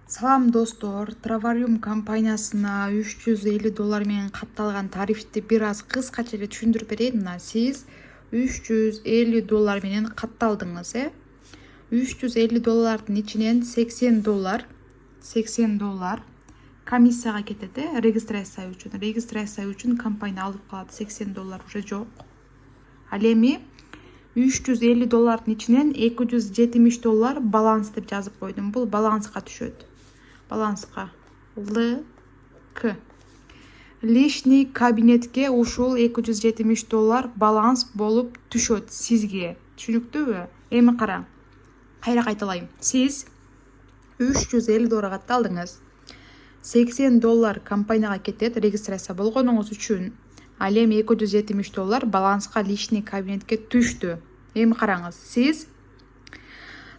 Салам достор, Travarium компаниясына $350 менен катталган тарифти бир аз кыскача эле түшүндүрүп берейин. Мына сиз $350 менен катталдыңыз, $350 ичинен $80 комиссияга кетет, регистрация үчүн. Регистрация үчүн компания алып калат, $80 уже жок. Ал эми $350 ичинен $270 баланс деп жазып койдум. Бул баланска түшөт. Баланска ЛК. Лишний кабинетке ушул $270 баланс болуп түшөт сизге. Түшүнүктүүбү? Эми караң. Кайра кайталайм. Сиз $350 катталдыңыз. $80 компанияга кетет регистрация болгонуңуз үчүн. Ал эми $270 баланска лишний кабинетке түштү. Эми караңыз. Сиз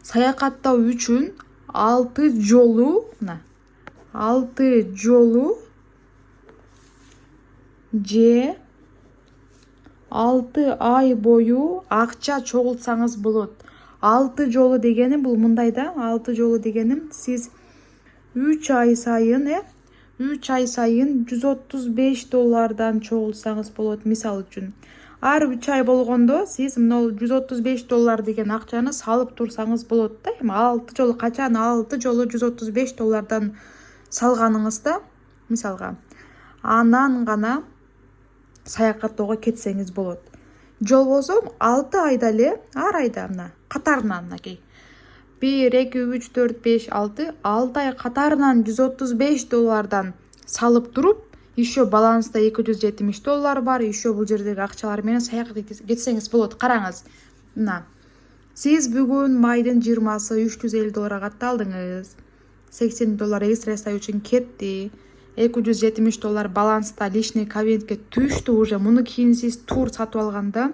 саякаттоо үчүн 6 жолу же 6 ай бою акча чогултсаңыз болот. 6 жолу дегеним бул мындай да. 6 жолу дегеним сиз 3 ай сайын $135 чогултсаңыз болот. Мисал үчүн ар 3 ай болгондо сиз мына $135 деген акчаны салып турсаңыз болот да. Эми 6 жолу качан 6 жолу $135 салганыңызда, мисалга, анан гана саякаттоого кетсеңиз болот. Жолбосо 6 айда эле, ар айда мына катарынан мынакей 1, 2, 3, 4, 5, 6 ай катарынан $135 салып туруп, еще баланста $270 бар, еще бул жердеги акчалар менен саякатка кетсеңиз болот. Караңыз. Мына сиз бүгүн майдын 20-сы $350 катталдыңыз. $80 регистрация үчүн кетти. $270 баланста лишний кабинетке түштү уже. Муну кийин сиз тур сатып алганда,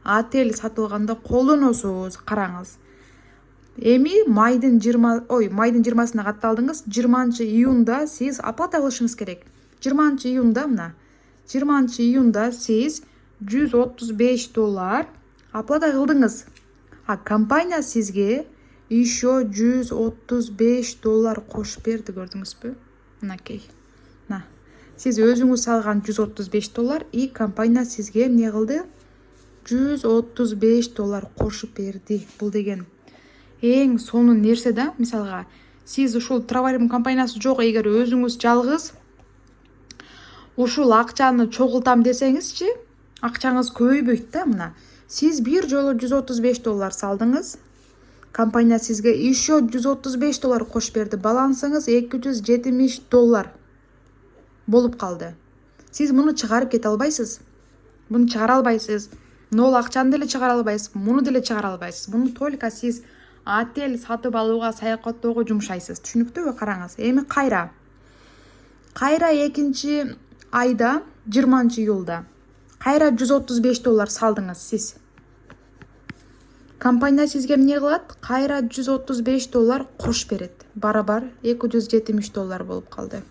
отель сатып алганда колдоносуз. Караңыз. Эми майдын 20-сына катталдыңыз. 20-июнда сиз оплата кылышыңыз керек. 20-июнда мына 20-июнда сиз $135 оплата кылдыңыз. А компания сизге еще $135 кошуп берди, көрдүңүзбү? Мынакей. Мына сиз өзүңүз салган $135 и компания сизге эмне кылды? $135 кошуп берди. Бул деген эң сонун нерсе да. Мисалга, сиз ушул Travarium компаниясы жок, эгер өзүңүз жалгыз ушул акчаны чогултам десеңизчи, акчаңыз көбөйбөйт да. Мына сиз бир жолу $135 салдыңыз. Компания сизге еще $135 кошуп берди. Балансыңыз $270 болуп калды. Сиз муну чыгарып кете албайсыз. Муну чыгара албайсыз. Нол акчаны деле чыгара албайсыз, муну деле чыгара албайсыз. Муну только сиз отель сатып алууга, саякаттоого жумшайсыз. Түшүнүктүүбү? Караңыз. Эми кайра 2 айда 20-июлда кайра $135 салдыңыз сиз. Компания сизге эмне кылат? Кайра $135 кошуп берет. Барабар $270 болуп калды.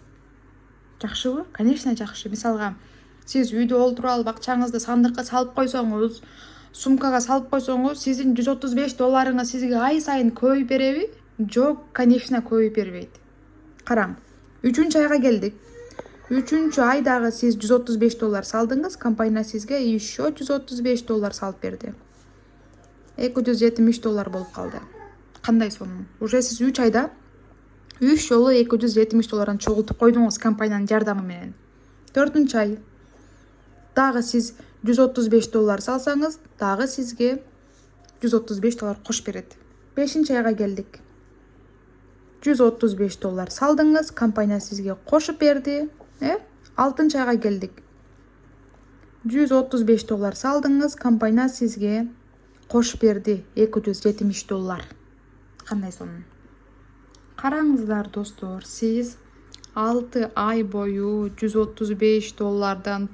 Жакшыбы? Конечно, жакшы. Мисалга, сиз үйдө олтуруп алып акчаңызды сандыкка салып койсоңуз, сумкага салып койсоңуз, сиздин $135 сизге ай сайын көбөйүп береби? Жок, конечно, көбөйүп бербейт. Караң. 3-айга келдик. 3-айдагы сиз $135 салдыңыз, компания сизге еще $135 салып берди. $270 болуп калды. Кандай сонун? Уже сиз 3 айда 3 жолу $270 чогултуп койдуңуз компаниянын жардамы менен. 4-ай дагы сиз $135 салсаңыз, дагы сизге $135 кошуп берет. 5-айга келдик. $135 салдыңыз, компания сизге кошуп берди. 6-айга келдик. $135 салдыңыз, компания сизге кошуп берди $270. Кандай сонун? Караңыздар достор, сиз 6 ай бою $135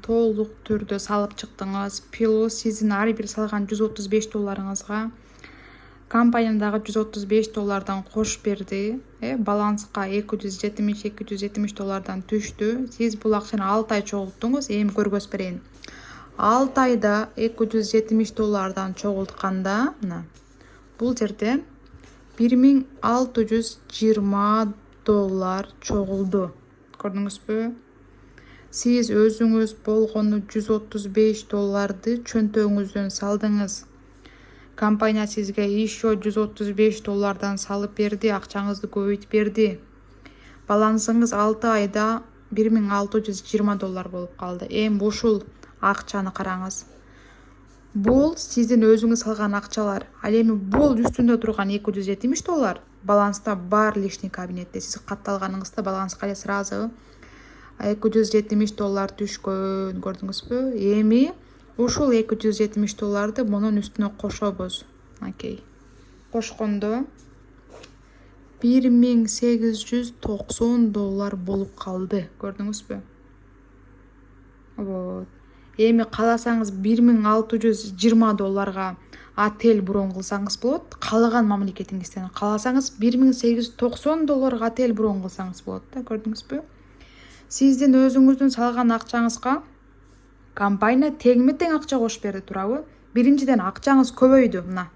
толук түрдө салып чыктыңыз. Плюс сиздин ар бир салган $135 компаниядагы $135 кошуп берди. Баланска $270 түштү. Сиз бул акчаны 6 ай чогулттуңуз. Эми көргөзүп берейин. 6 айда $270 чогултканда, мына бул жерде 1620 доллар чогулду. Көрдүңүзбү? Сиз өзүңүз болгону 135 долларды чөнтөгүңүздөн салдыңыз. Компания сизге еще 135 доллардан салып берди, акчаңызды көбөйтүп берди. Балансыңыз 6 айда 1620 доллар болуп калды. Эми ушул акчаны караңыз. Бул сиздин өзүңүз салган акчалар. Ал эми бул үстүндө турган 270 доллар баланста бар лишний кабинетте. Сиз катталганыңызда баланска эле сразу 270 доллар түшкөн, көрдүңүзбү? Эми ушул 270 долларды мунун үстүнө кошобуз. Окей. Кошкондо 1890 доллар болуп калды. Көрдүңүзбү? Вот. Эми кааласаңыз 1620 долларга отель брон кылсаңыз болот. Каалаган мамлекетиңизден. Кааласаңыз 1890 долларга отель брон кылсаңыз болот да, көрдүңүзбү? Сиздин өзүңүздүн салган акчаңызга компания теңме-тең акча кошуп берди, турабы? Биринчиден акчаңыз көбөйдү, мына.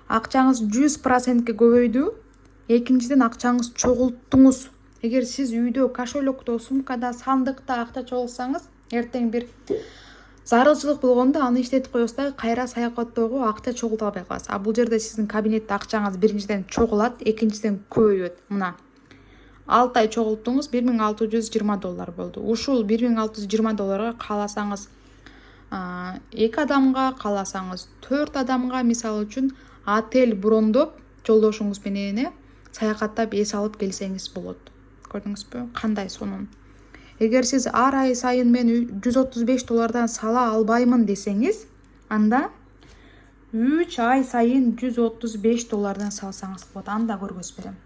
Акчаңыз 100%ке көбөйдү. Экинчиден акчаңыз чогулттуңуз. Эгер сиз үйдө, кошелокто, сумкада, сандыкта акча чогултсаңыз, эртең бир зарылчылык болгондо аны иштетип коесуз да, кайра саякаттоого акча чогулта албай каласыз. А бул жерде сиздин кабинетте акчаңыз биринчиден чогулат, экинчиден көбөйөт. Мына 6 ай чогулттуңуз, 1620 доллар болду. Ушул 1620 долларга кааласаңыз 2 адамга, кааласаңыз 4 адамга, мисалы үчүн отель брондоп жолдошуңуз менен саякаттап эс алып келсеңиз болот. Көрдүңүзбү? Кандай сонун. Эгер сиз ар ай сайын мен 135 доллардан сала албаймын десеңиз, анда 3 ай сайын 135 доллардан салсаңыз болот. Анда көргөзүп берем.